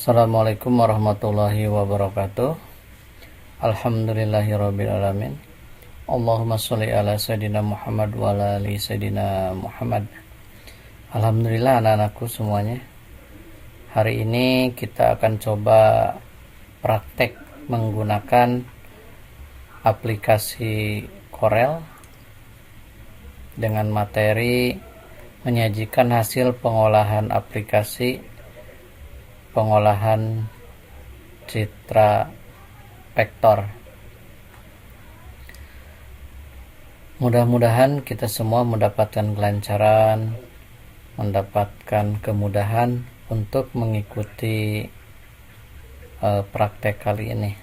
Assalamualaikum warahmatullahi wabarakatuh. Alhamdulillahirabbil alamin. Allahumma sholli ala sayidina Muhammad wa ala ali sayidina Muhammad. Alhamdulillah anak-anakku semuanya. Hari ini kita akan coba praktek menggunakan aplikasi Corel dengan materi menyajikan hasil pengolahan aplikasi pengolahan citra vektor. Mudah-mudahan kita semua mendapatkan kelancaran, mendapatkan kemudahan untuk mengikuti praktek kali ini.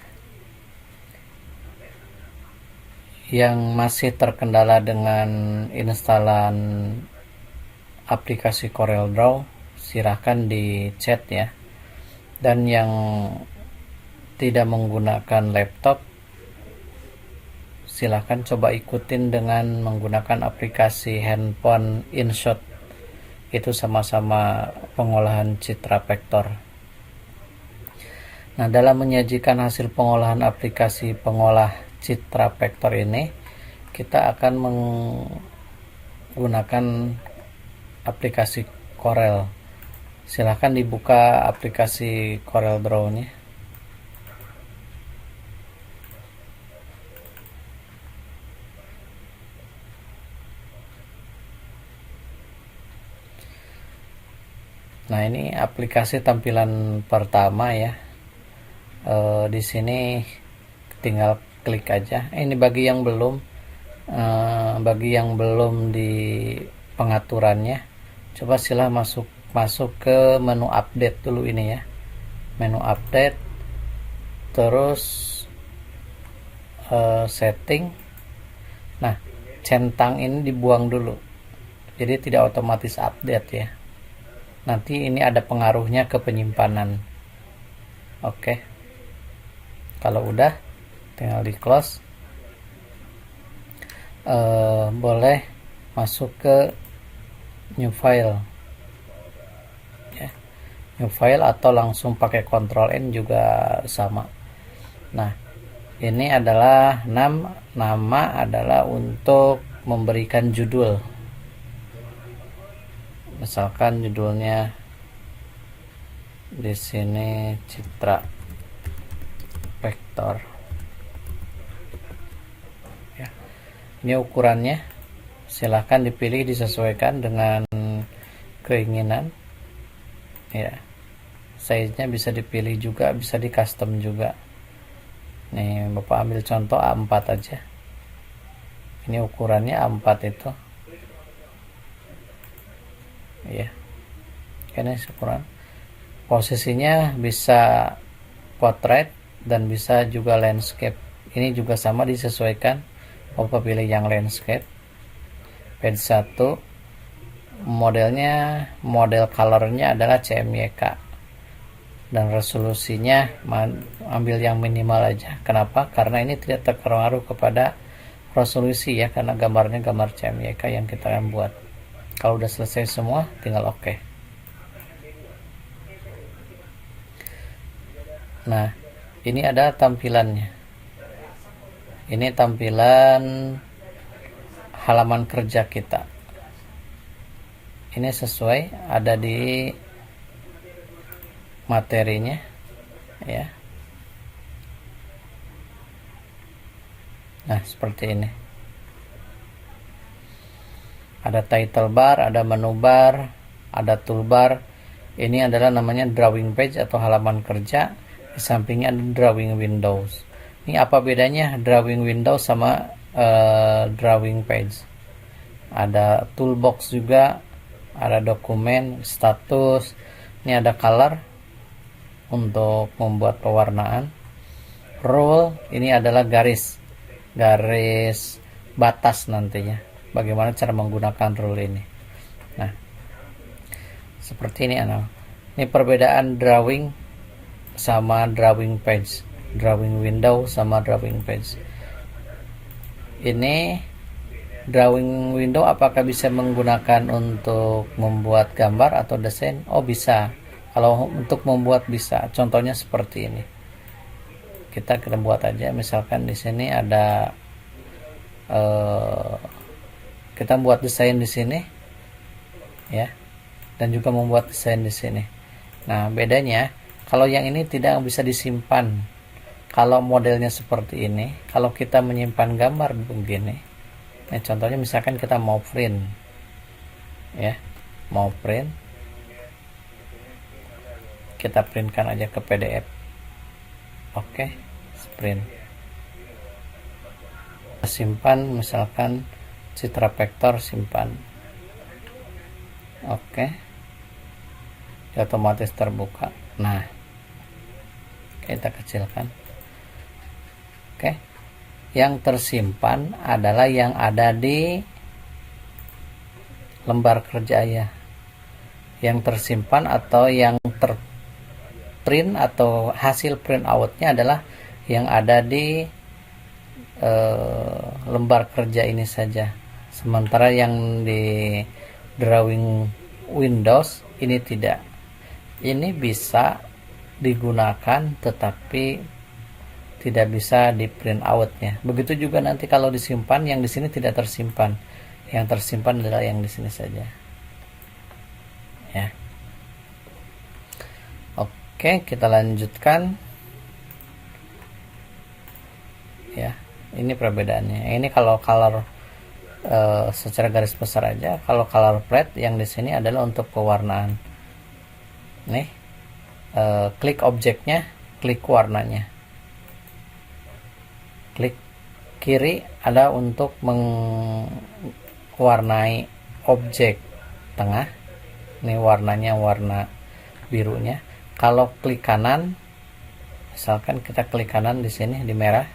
Yang masih terkendala dengan instalan aplikasi CorelDRAW, silahkan di chat ya. Dan yang tidak menggunakan laptop, silahkan coba ikutin dengan menggunakan aplikasi handphone InShot. Itu sama-sama pengolahan citra vektor. Nah, dalam menyajikan hasil pengolahan aplikasi pengolah citra vektor ini, kita akan menggunakan aplikasi Corel. Silahkan dibuka aplikasi CorelDRAW nya. Nah, ini aplikasi tampilan pertama ya. Di sini tinggal klik aja. Ini bagi yang belum di pengaturannya, coba silah masuk ke menu update dulu ini ya. Menu update, terus setting. Nah, centang ini dibuang dulu, jadi tidak otomatis update ya. Nanti ini ada pengaruhnya ke penyimpanan. Oke, kalau udah tinggal di close. Boleh masuk ke new file ya. New file atau langsung pakai Ctrl N juga sama. Nah, ini adalah nama adalah untuk memberikan judul. Misalkan judulnya di sini citra vektor ya. Ini ukurannya, silahkan dipilih disesuaikan dengan keinginan ya. Size-nya bisa dipilih juga, bisa di custom juga. Nih, Bapak ambil contoh A4 aja. Ini ukurannya A4 itu ya. Ini ukuran. Posisinya bisa portrait dan bisa juga landscape. Ini juga sama disesuaikan. Bapak pilih yang landscape. Page 1, model colornya adalah CMYK, dan resolusinya ambil yang minimal aja. Kenapa? Karena ini tidak terpengaruh kepada resolusi ya, karena gambarnya gambar CMYK yang kita akan buat. Kalau udah selesai semua, tinggal oke. Nah, ini ada tampilannya. Ini tampilan halaman kerja kita. Ini sesuai ada di materinya ya. Nah, seperti ini. Ada title bar, ada menu bar, ada toolbar. Ini adalah namanya drawing page atau halaman kerja. Di sampingnya ada drawing windows. Ini apa bedanya drawing windows sama drawing page? Ada toolbox juga, ada dokumen, status. Ini ada color untuk membuat pewarnaan. Rule ini adalah garis batas nantinya. Bagaimana cara menggunakan rule ini. Nah, seperti ini anak. Ini perbedaan drawing sama drawing page, drawing window sama drawing page. Ini drawing window apakah bisa menggunakan untuk membuat gambar atau desain? Oh, bisa. Kalau untuk membuat bisa, contohnya seperti ini. Kita buat aja, misalkan di sini ada kita buat desain di sini ya, dan juga membuat desain di sini. Nah, bedanya kalau yang ini tidak bisa disimpan. Kalau modelnya seperti ini, kalau kita menyimpan gambar begini, nah contohnya misalkan kita mau print ya, mau print, kita printkan aja ke PDF. Oke, print, simpan, misalkan citra vektor, simpan. Oke, otomatis terbuka. Nah, kita kecilkan. Oke, yang tersimpan adalah yang ada di lembar kerja ya, yang tersimpan atau yang terprint atau hasil print outnya adalah yang ada di lembar kerja ini saja. Sementara yang di drawing Windows ini tidak. Ini bisa digunakan tetapi tidak bisa di print outnya. Begitu juga nanti kalau disimpan, yang di sini tidak tersimpan. Yang tersimpan adalah yang di sini saja. Ya. Oke, kita lanjutkan. Ya, ini perbedaannya. Ini kalau color secara garis besar aja. Kalau color plate yang di sini adalah untuk pewarnaan. Nih, klik objeknya, klik warnanya. Klik kiri ada untuk mewarnai objek tengah. Ini warnanya warna birunya. Kalau klik kanan, misalkan kita klik kanan di sini di merah.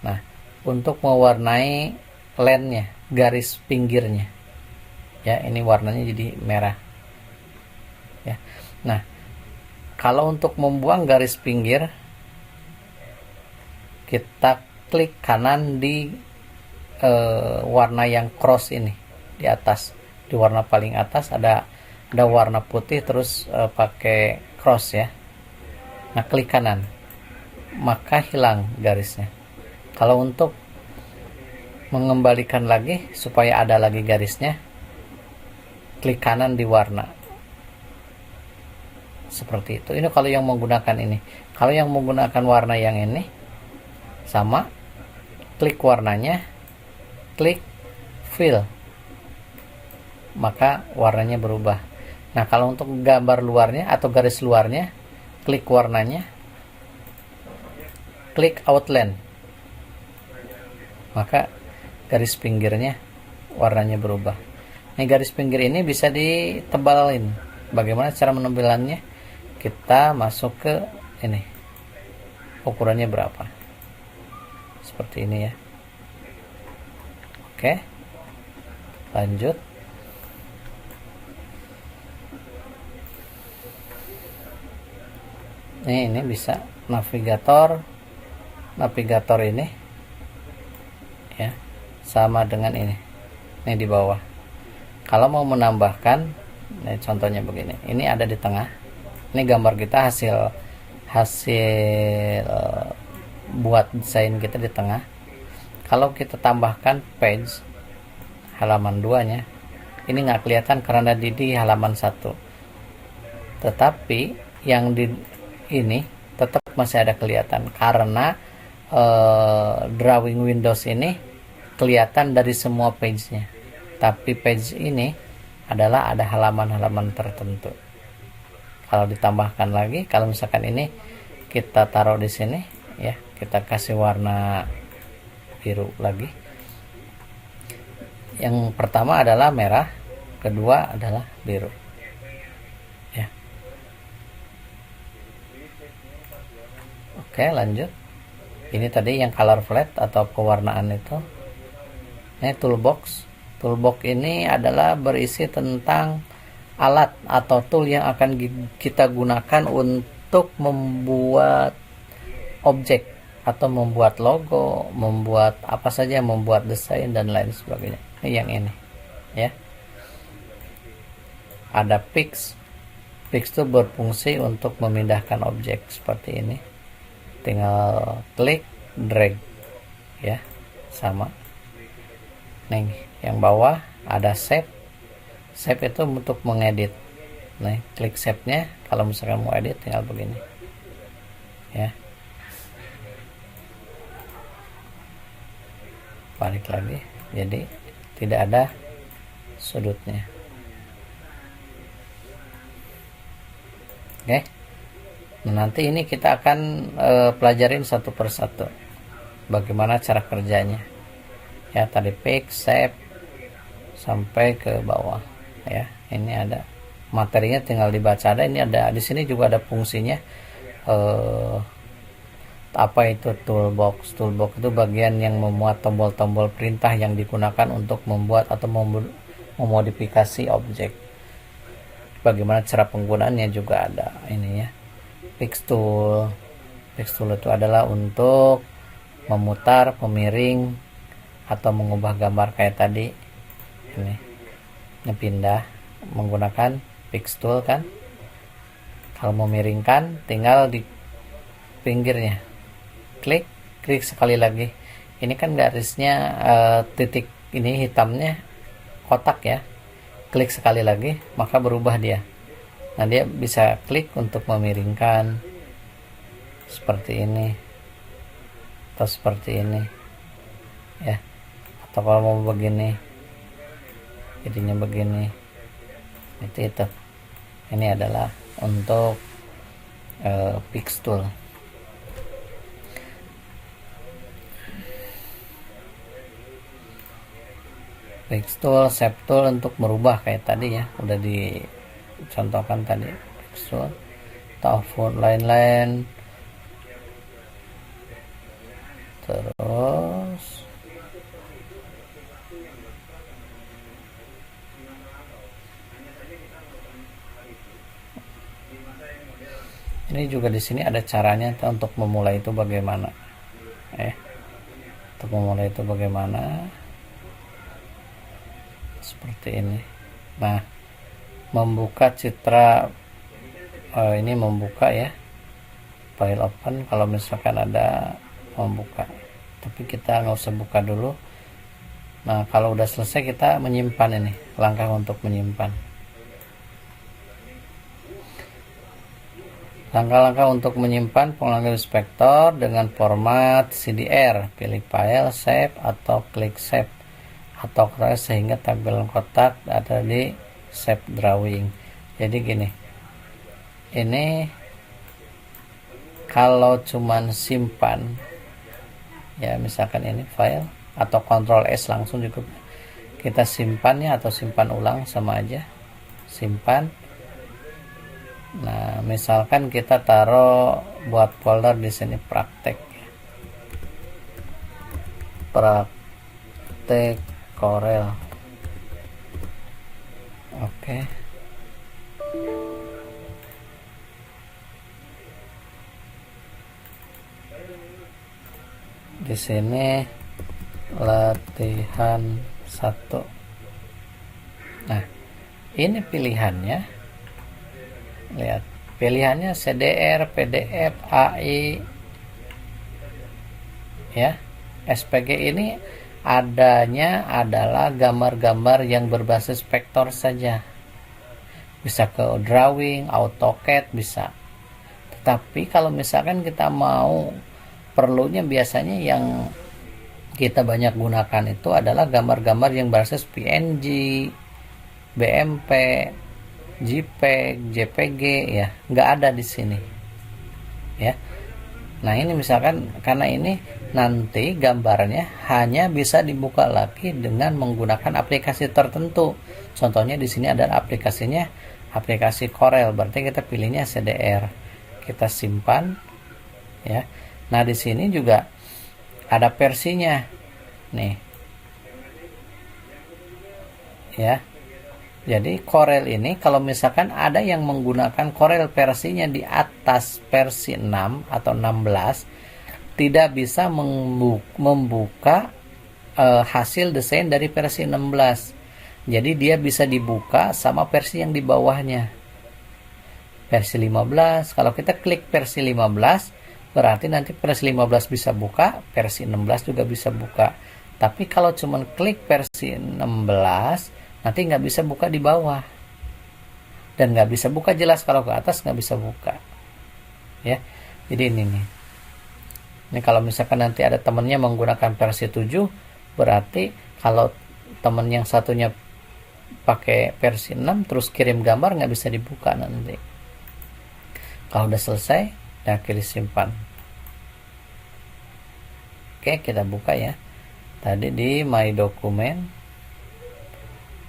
Nah, untuk mewarnai landnya, garis pinggirnya, ya ini warnanya jadi merah. Ya, nah kalau untuk membuang garis pinggir, kita klik kanan di warna yang cross ini di atas, di warna paling atas ada warna putih terus pakai cross ya. Nah, klik kanan, maka hilang garisnya. Kalau untuk mengembalikan lagi supaya ada lagi garisnya, klik kanan di warna seperti itu. Ini kalau yang menggunakan ini. Kalau yang menggunakan warna yang ini, sama, klik warnanya, klik fill, maka warnanya berubah. Nah, kalau untuk gambar luarnya atau garis luarnya, klik warnanya, klik outline, maka garis pinggirnya warnanya berubah. Ini garis pinggir ini bisa ditebalin. Bagaimana cara menebalannya? Kita masuk ke ini, ukurannya berapa, seperti ini ya. Oke, lanjut. Ini bisa navigator ini ya, sama dengan ini di bawah. Kalau mau menambahkan, ini contohnya begini, ini ada di tengah, ini gambar kita, hasil buat desain kita di tengah. Kalau kita tambahkan page halaman 2 nya, ini nggak kelihatan karena di halaman 1, tetapi yang di ini tetap masih ada kelihatan karena drawing Windows ini kelihatan dari semua page-nya, tapi page ini adalah ada halaman-halaman tertentu. Kalau ditambahkan lagi, kalau misalkan ini kita taruh di sini ya, kita kasih warna biru lagi. Yang pertama adalah merah, kedua adalah biru ya. Oke, lanjut. Ini tadi yang color flat atau pewarnaan itu. Ini toolbox. Toolbox ini adalah berisi tentang alat atau tool yang akan kita gunakan untuk membuat objek atau membuat logo, membuat apa saja, membuat desain dan lain sebagainya. Ini yang ini ya. Ada Pix itu berfungsi untuk memindahkan objek seperti ini, tinggal klik drag ya, sama. Nih yang bawah ada save itu untuk mengedit. Nih klik save nya, kalau misalkan mau edit tinggal begini ya, balik lagi, jadi tidak ada sudutnya. Oke. Nah, nanti ini kita akan pelajarin satu persatu bagaimana cara kerjanya ya. Tadi fix, save sampai ke bawah ya. Ini ada materinya, tinggal dibaca. Ada ini, ada di sini juga ada fungsinya. Apa itu toolbox? Toolbox itu bagian yang memuat tombol-tombol perintah yang digunakan untuk membuat atau memodifikasi objek. Bagaimana cara penggunaannya juga ada ini ya. Fix tool itu adalah untuk memutar, memiring, atau mengubah gambar kayak tadi ini, ngepindah menggunakan fix tool kan. Kalau memiringkan tinggal di pinggirnya klik sekali lagi. Ini kan garisnya titik ini hitamnya kotak ya, klik sekali lagi maka berubah dia. Nah, dia bisa klik untuk memiringkan seperti ini atau seperti ini ya, atau kalau mau begini jadinya begini. Itu ini adalah untuk fix tool. Fix tool, save tool untuk merubah kayak tadi ya, udah dicontohkan tadi. Fix tool, telepon lain-lain, terus ini juga di sini ada caranya untuk memulai itu bagaimana. Untuk memulai itu bagaimana? Seperti ini. Nah, membuka citra ini membuka ya, file open kalau misalkan ada membuka, tapi kita nggak usah buka dulu. Nah, kalau udah selesai kita menyimpan. Ini langkah untuk menyimpan. Langkah-langkah untuk menyimpan pengulangan inspektor dengan format CDR, pilih file, save, atau klik save atau crash sehingga tampilan kotak ada di save drawing. Jadi gini, ini kalau cuman simpan ya, misalkan ini file atau Ctrl S langsung juga kita simpannya, atau simpan ulang sama aja, simpan. Nah, misalkan kita taruh buat folder di sini praktek Corel. Oke. Di sini latihan 1. Nah, ini pilihannya. Lihat, pilihannya CDR, PDF, AI ya. SPG ini adanya adalah gambar-gambar yang berbasis vektor saja. Bisa ke drawing, AutoCAD bisa. Tetapi kalau misalkan kita mau, perlunya biasanya yang kita banyak gunakan itu adalah gambar-gambar yang berbasis PNG, BMP, JPEG, JPG ya, nggak ada di sini ya. Nah, ini misalkan karena ini nanti gambarnya hanya bisa dibuka lagi dengan menggunakan aplikasi tertentu. Contohnya di sini ada aplikasinya, aplikasi Corel, berarti kita pilihnya CDR. Kita simpan ya. Nah, di sini juga ada versinya nih ya. Jadi Corel ini kalau misalkan ada yang menggunakan Corel versinya di atas versi 6 atau 16, tidak bisa membuka hasil desain dari versi 16. Jadi dia bisa dibuka sama versi yang di bawahnya. versi 15. Kalau kita klik versi 15, berarti nanti versi 15 bisa buka, versi 16 juga bisa buka. Tapi kalau cuman klik versi 16, nanti nggak bisa buka di bawah. Dan nggak bisa buka jelas, kalau ke atas nggak bisa buka. Ya, jadi ini nih. Ini kalau misalkan nanti ada temennya menggunakan versi 7, berarti kalau temen yang satunya pakai versi 6 terus kirim gambar, nggak bisa dibuka nanti. Kalau udah selesai, dan klik simpan. Oke, kita buka ya. Tadi di my dokumen,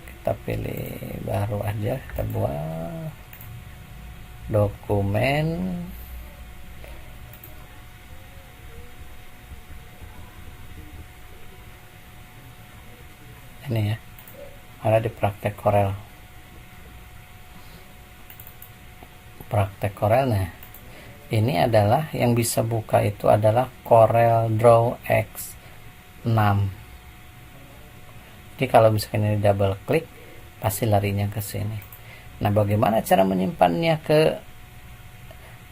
kita pilih baru aja, kita buat dokumen. Ini ya, ada di praktek Corel. Praktek Corel, nah ini adalah yang bisa buka itu adalah Corel Draw X6. Jadi kalau misalkan ini double klik, pasti larinya ke sini. Nah, bagaimana cara menyimpannya ke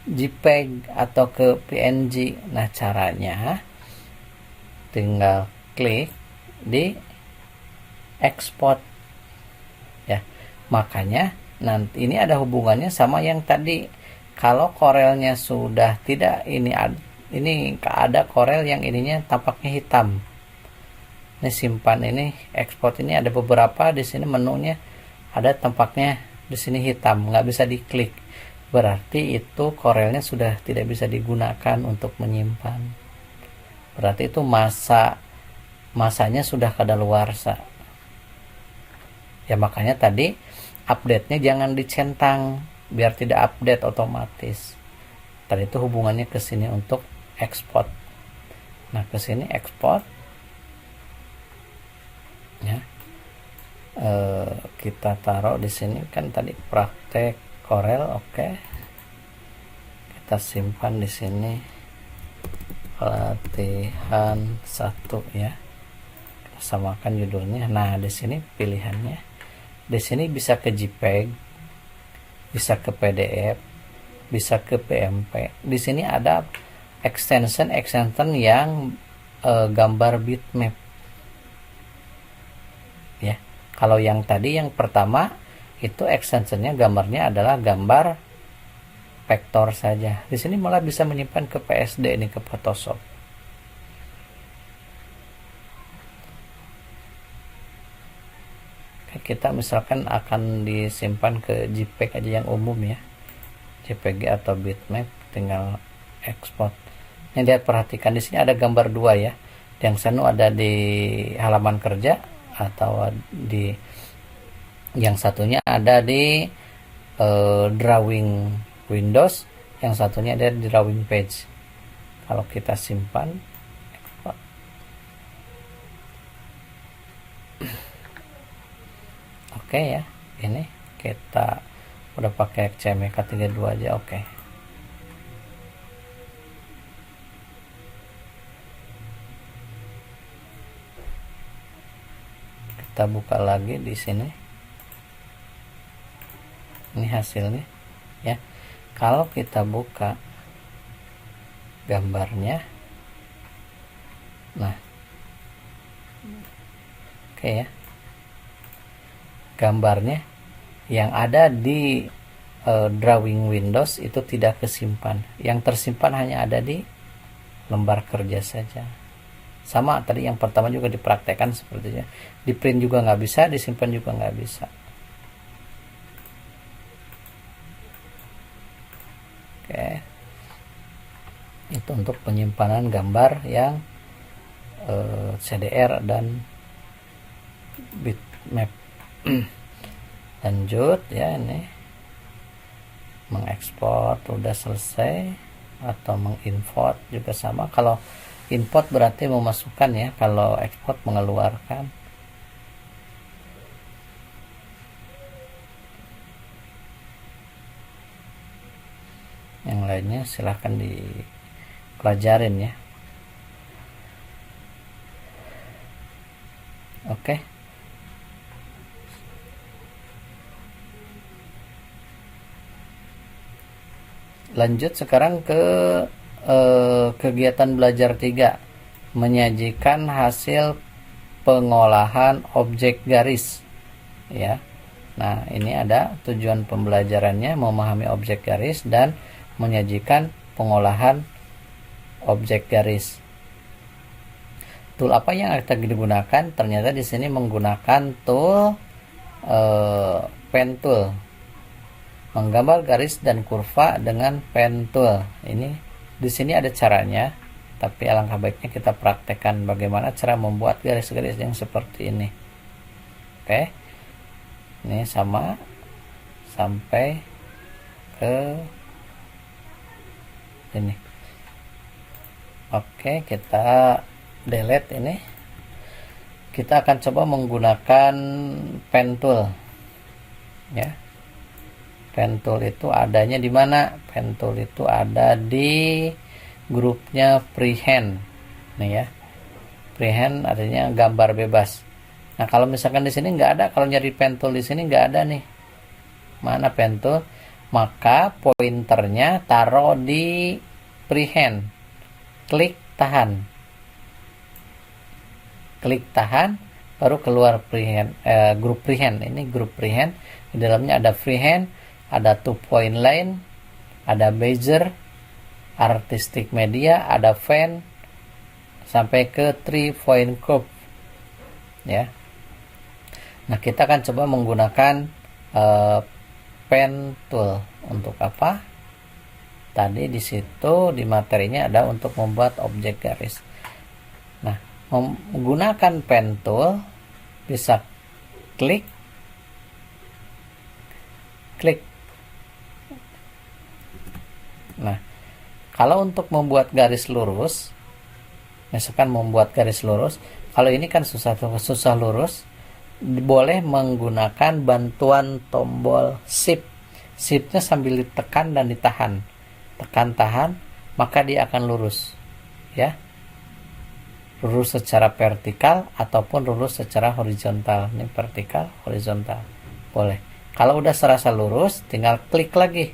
JPEG atau ke PNG? Nah, caranya tinggal klik di export ya. Makanya nanti ini ada hubungannya sama yang tadi. Kalau Corelnya sudah tidak, ini ada Corel yang ininya tampaknya hitam. Ini simpan, ini export, ini ada beberapa di sini menunya ada tampaknya di sini hitam, nggak bisa diklik. Berarti itu Corelnya sudah tidak bisa digunakan untuk menyimpan. Berarti itu masanya sudah kadaluarsa. Ya makanya tadi update-nya jangan dicentang biar tidak update otomatis. Tadi itu hubungannya ke sini untuk export. Nah, ke sini export ya. Kita taruh di sini kan tadi praktek Corel, oke. Kita simpan di sini latihan 1 ya. Kita samakan judulnya. Nah, di sini pilihannya. Di sini bisa ke JPEG, bisa ke PDF, bisa ke PMP. Di sini ada extension yang gambar bitmap. Ya. Kalau yang tadi yang pertama itu extensionnya gambarnya adalah gambar vektor saja. Di sini malah bisa menyimpan ke PSD, ini ke Photoshop. Kita misalkan akan disimpan ke JPEG aja yang umum ya, JPG atau bitmap, tinggal ekspor. Ini lihat, perhatikan di sini ada gambar 2 ya. Yang satu ada di halaman kerja atau di yang satunya ada di drawing Windows, yang satunya ada di drawing page. Kalau kita simpan, oke ya, ini kita udah pakai CMYK32 aja, oke. Kita buka lagi di sini. Ini hasilnya ya. Kalau kita buka gambarnya, nah oke ya, gambarnya yang ada di drawing Windows itu tidak kesimpan. Yang tersimpan hanya ada di lembar kerja saja. Sama tadi yang pertama juga dipraktekkan sepertinya. Di print juga nggak bisa, disimpan juga nggak bisa. Oke, itu untuk penyimpanan gambar yang CDR dan bitmap. Lanjut ya, ini mengekspor udah selesai, atau mengimport juga sama. Kalau import berarti memasukkan ya, kalau ekspor mengeluarkan. Yang lainnya silahkan dipelajarin ya. Oke. Lanjut sekarang ke kegiatan belajar 3, menyajikan hasil pengolahan objek garis, ya. Nah, ini ada tujuan pembelajarannya, memahami objek garis dan menyajikan pengolahan objek garis. Tool apa yang akan digunakan? Ternyata di sini menggunakan tool pen tool, menggambar garis dan kurva dengan pen tool. Ini di sini ada caranya, tapi alangkah baiknya kita praktekkan bagaimana cara membuat garis-garis yang seperti ini. Oke, ini sama sampai ke ini. Oke, kita delete ini. Kita akan coba menggunakan pen tool, ya. Pen tool itu adanya di mana? Pen tool itu ada di grupnya freehand, nih ya. Freehand artinya gambar bebas. Nah, kalau misalkan di sini nggak ada, kalau nyari pen tool di sini nggak ada nih. Mana pen tool? Maka pointernya taruh di freehand. Klik tahan. Klik tahan, baru keluar freehand, grup freehand. Ini grup freehand. Di dalamnya ada freehand, ada 2-point line, ada bezier, artistic media, ada fan, sampai ke 3-point curve, ya. Nah, kita akan coba menggunakan pen tool. Untuk apa? Tadi di situ di materinya ada untuk membuat objek garis. Nah, menggunakan pen tool bisa klik, Nah, kalau untuk membuat garis lurus, misalkan membuat garis lurus, kalau ini kan susah lurus, boleh menggunakan bantuan tombol shift. Shiftnya sambil ditekan dan ditahan, tekan tahan, maka dia akan lurus, ya. Lurus secara vertikal ataupun lurus secara horizontal. Ini vertikal, horizontal, boleh. Kalau udah serasa lurus, tinggal klik lagi,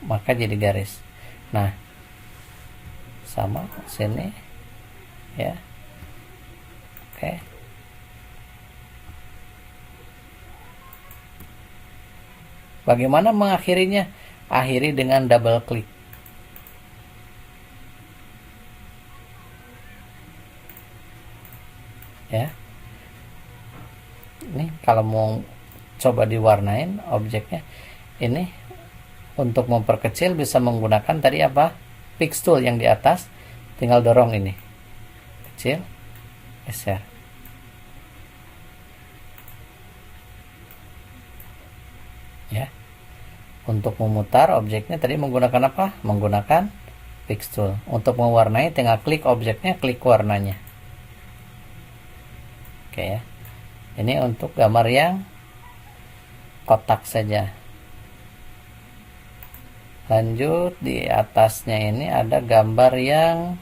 maka jadi garis. Nah, sama sini, ya. Oke. Bagaimana mengakhirinya? Akhiri dengan double klik. Ya. Ini kalau mau coba diwarnain objeknya, ini untuk memperkecil bisa menggunakan tadi apa? Fix tool yang di atas, tinggal dorong ini. Kecil, geser. Ya. Untuk memutar objeknya tadi menggunakan apa? Menggunakan fix tool. Untuk mewarnai tinggal klik objeknya, klik warnanya. Oke ya. Ini untuk gambar yang kotak saja. Lanjut, di atasnya ini ada gambar yang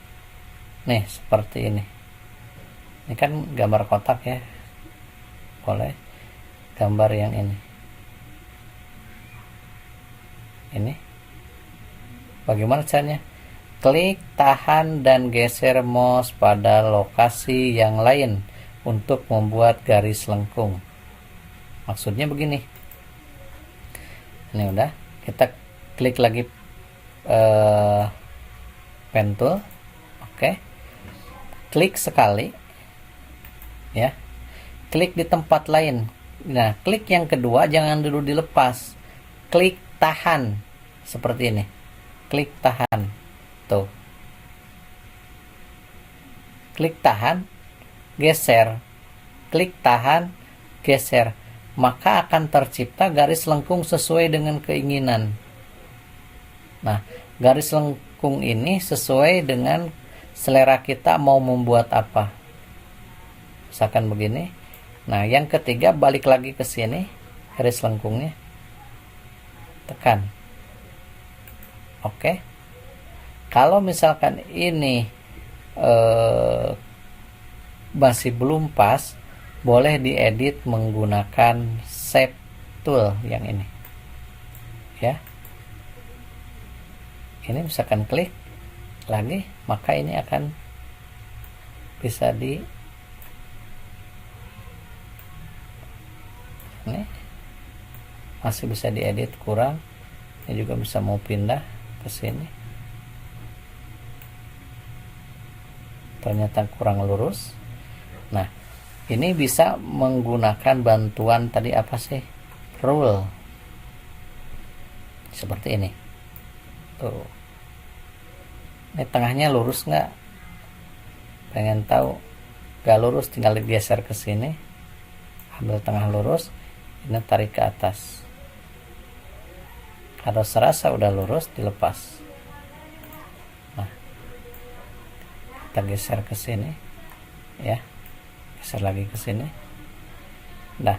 nih seperti ini. Ini kan gambar kotak ya. Boleh gambar yang ini. Ini bagaimana caranya? Klik, tahan, dan geser mouse pada lokasi yang lain untuk membuat garis lengkung. Maksudnya begini. Ini udah, kita klik lagi pen tool. Oke. Klik sekali, ya. Klik di tempat lain. Nah, klik yang kedua jangan dulu dilepas. Klik tahan seperti ini. Klik tahan. Tuh. Klik tahan, geser. Klik tahan, geser. Maka akan tercipta garis lengkung sesuai dengan keinginan. Nah, garis lengkung ini sesuai dengan selera kita mau membuat apa. Misalkan begini. Nah, yang ketiga balik lagi ke sini, garis lengkungnya. Tekan. Oke. Kalau misalkan ini masih belum pas, boleh diedit menggunakan shape tool yang ini. Ya. ini misalkan klik lagi, maka ini akan bisa di ini masih bisa diedit kurang. Ini juga bisa mau pindah ke sini, ternyata kurang lurus. Nah, ini bisa menggunakan bantuan tadi apa sih, rule seperti ini tuh. Ini tengahnya lurus nggak, pengen tahu nggak lurus, tinggal digeser ke sini, ambil tengah lurus, ini tarik ke atas. Kalau serasa udah lurus, dilepas. Nah, kita geser ke sini, ya, geser lagi ke sini. Nah,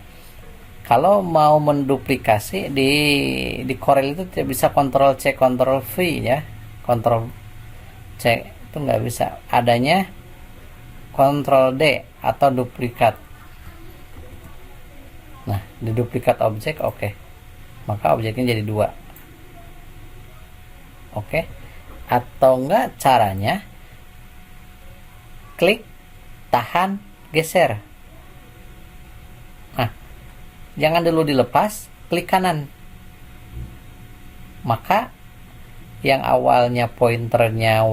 kalau mau menduplikasi di Corel itu tidak bisa Ctrl C Ctrl V ya, Ctrl C itu nggak bisa, adanya Ctrl D atau duplikat. Nah, di duplikat objek, oke, maka objeknya jadi 2. Oke, atau enggak caranya klik, tahan, geser. Nah, jangan dulu dilepas, klik kanan, maka yang awalnya pointernya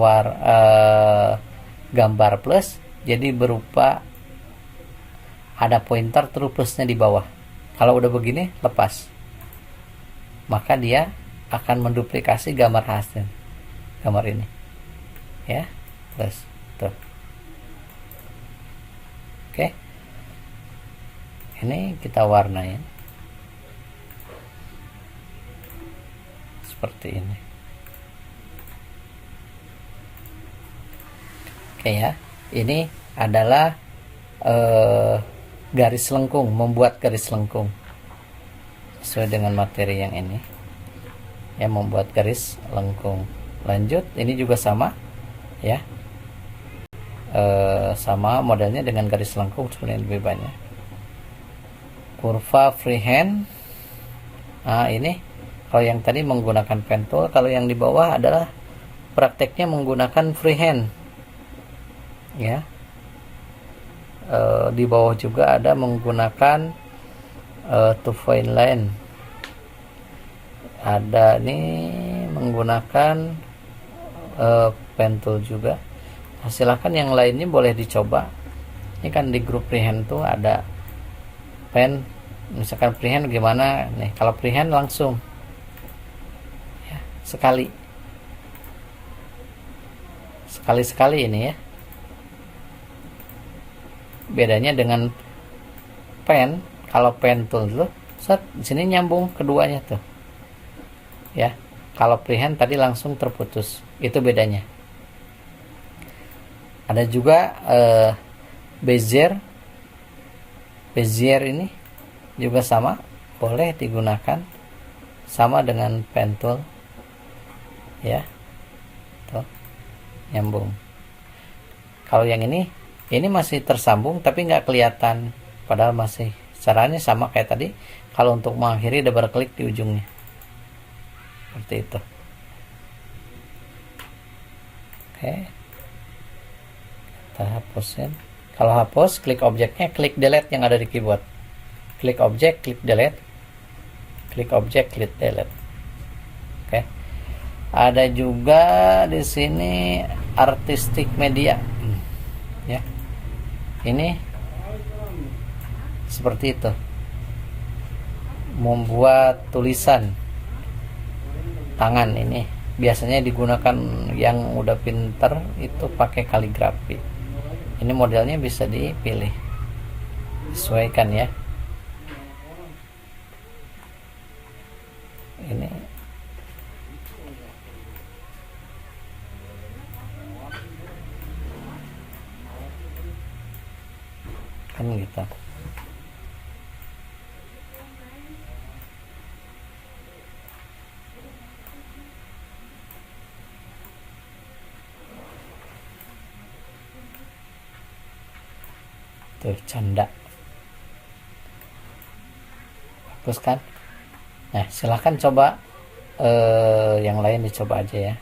gambar plus jadi berupa ada pointer terus plusnya di bawah. Kalau udah begini, lepas, maka dia akan menduplikasi gambar hasil, gambar ini ya, plus tuh. Oke, ini kita warnain seperti ini. Oke ya, ini adalah garis lengkung, membuat garis lengkung sesuai dengan materi yang ini ya, membuat garis lengkung. Lanjut, ini juga sama ya, sama modelnya dengan garis lengkung, sebenarnya lebih banyak. Kurva freehand. Nah, ini kalau yang tadi menggunakan pen tool, kalau yang di bawah adalah prakteknya menggunakan freehand ya. Di bawah juga ada menggunakan two point line, ada nih menggunakan pen tool juga. Nah, silahkan yang lainnya boleh dicoba. Ini kan di grup freehand tuh ada pen, misalkan freehand gimana nih. Kalau freehand langsung ya, sekali ini ya. Bedanya dengan pen, kalau pen tool tuh set di sini nyambung keduanya tuh ya. Kalau freehand tadi langsung terputus, itu bedanya. Ada juga Bezier ini juga sama, boleh digunakan sama dengan pen tool ya, tuh nyambung. Kalau yang ini masih tersambung tapi nggak kelihatan, padahal masih caranya sama kayak tadi. Kalau untuk mengakhiri double klik di ujungnya seperti itu. Oke, kita hapusin. Kalau hapus, klik objeknya, klik delete yang ada di keyboard. Klik objek, klik delete, klik objek, klik delete. Oke, ada juga di sini artistic media ya. Ini seperti itu, membuat tulisan tangan. Ini biasanya digunakan yang udah pinter itu pakai kaligrafi. Ini modelnya bisa dipilih, sesuaikan ya. Ini kan gitu. Tuh, canda. Bagus kan? Nah, silahkan coba yang lain dicoba aja ya.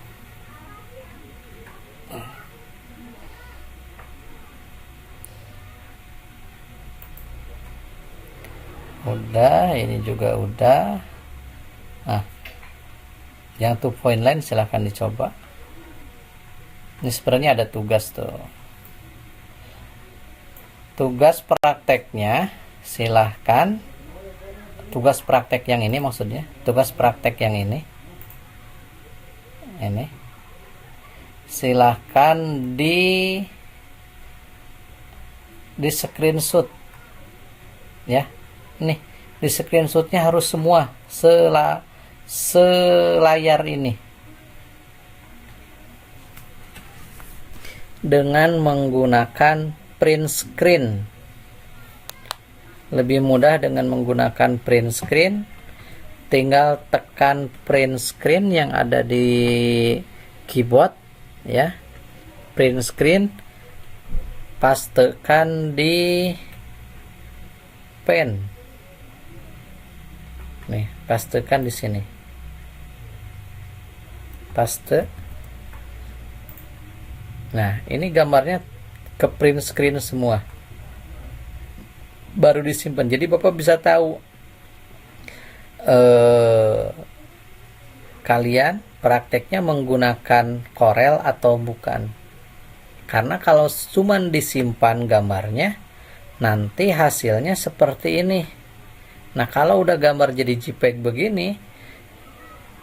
Udah, ini juga udah. Nah, yang 2 point line silahkan dicoba. Ini sebenarnya ada tugas tuh. Tugas prakteknya silahkan, tugas praktek yang ini maksudnya, tugas praktek yang ini silahkan di screenshot ya. Nih, di screenshotnya harus semua selayar ini dengan menggunakan print screen. Lebih mudah dengan menggunakan print screen. Tinggal tekan print screen yang ada di keyboard ya, print screen, pastekan di pen. Nih, pastekan di sini, paste. Nah, ini gambarnya ke print screen semua, baru disimpan. Jadi Bapak bisa tahu kalian prakteknya menggunakan Corel atau bukan. Karena kalau cuma disimpan gambarnya, nanti hasilnya seperti ini. Nah, kalau udah gambar jadi JPEG begini,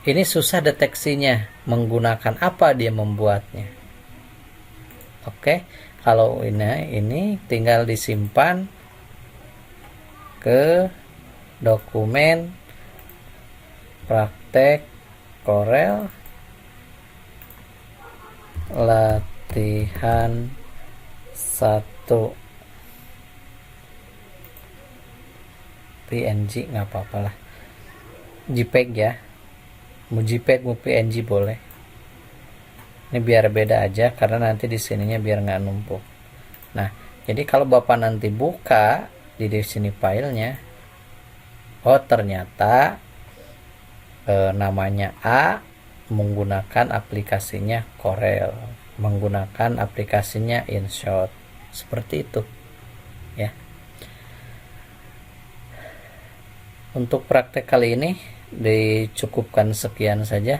ini susah deteksinya menggunakan apa dia membuatnya. Oke, kalau ini tinggal disimpan ke dokumen praktek Corel latihan 1 PNG, nggak apa-apa lah, JPEG ya, mau JPEG mau PNG boleh. Ini biar beda aja karena nanti di sininya biar nggak numpuk. Nah, jadi kalau Bapak nanti buka di sini filenya, oh ternyata namanya A, menggunakan aplikasinya Corel, menggunakan aplikasinya InShot, seperti itu ya. Untuk praktek kali ini dicukupkan sekian saja.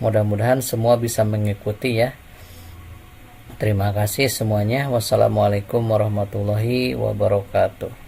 Mudah-mudahan semua bisa mengikuti ya. Terima kasih semuanya. Wassalamualaikum warahmatullahi wabarakatuh.